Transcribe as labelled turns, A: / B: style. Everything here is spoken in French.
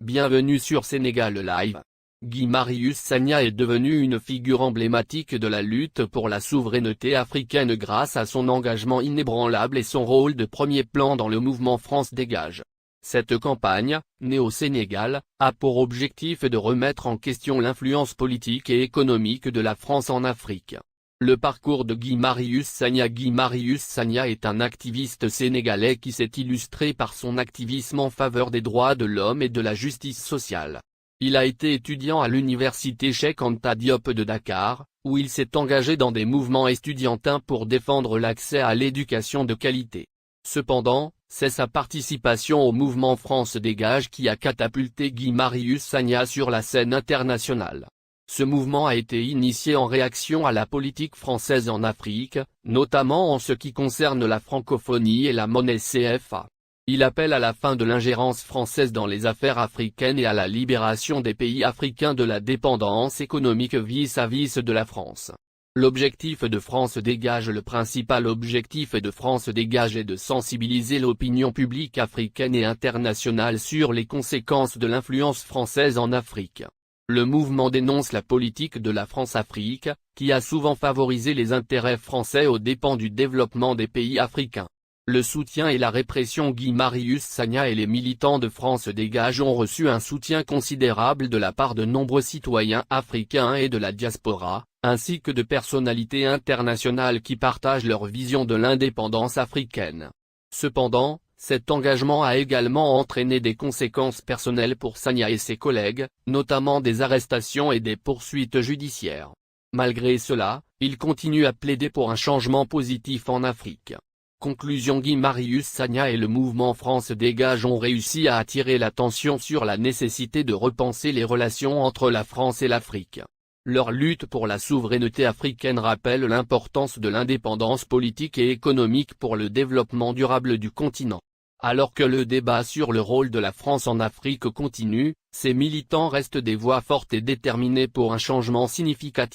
A: Bienvenue sur Sénégal Live. Guy Marius Sagna est devenu une figure emblématique de la lutte pour la souveraineté africaine grâce à son engagement inébranlable et son rôle de premier plan dans le mouvement France Dégage. Cette campagne, née au Sénégal, a pour objectif de remettre en question l'influence politique et économique de la France en Afrique. Le parcours de Guy Marius Sagna. Guy Marius Sagna est un activiste sénégalais qui s'est illustré par son activisme en faveur des droits de l'homme et de la justice sociale. Il a été étudiant à l'université Cheikh Anta Diop de Dakar, où il s'est engagé dans des mouvements estudiantins pour défendre l'accès à l'éducation de qualité. Cependant, c'est sa participation au mouvement France Dégage qui a catapulté Guy Marius Sagna sur la scène internationale. Ce mouvement a été initié en réaction à la politique française en Afrique, notamment en ce qui concerne la francophonie et la monnaie CFA. Il appelle à la fin de l'ingérence française dans les affaires africaines et à la libération des pays africains de la dépendance économique vis-à-vis de la France. L'objectif de France Dégage. Le principal objectif de France Dégage est de sensibiliser l'opinion publique africaine et internationale sur les conséquences de l'influence française en Afrique. Le mouvement dénonce la politique de la France-Afrique, qui a souvent favorisé les intérêts français aux dépens du développement des pays africains. Le soutien et la répression. Guy Marius Sagna et les militants de France Dégage ont reçu un soutien considérable de la part de nombreux citoyens africains et de la diaspora, ainsi que de personnalités internationales qui partagent leur vision de l'indépendance africaine. Cependant, cet engagement a également entraîné des conséquences personnelles pour Sagna et ses collègues, notamment des arrestations et des poursuites judiciaires. Malgré cela, il continue à plaider pour un changement positif en Afrique. Conclusion. Guy Marius Sagna et le mouvement France Dégage ont réussi à attirer l'attention sur la nécessité de repenser les relations entre la France et l'Afrique. Leur lutte pour la souveraineté africaine rappelle l'importance de l'indépendance politique et économique pour le développement durable du continent. Alors que le débat sur le rôle de la France en Afrique continue, ces militants restent des voix fortes et déterminées pour un changement significatif.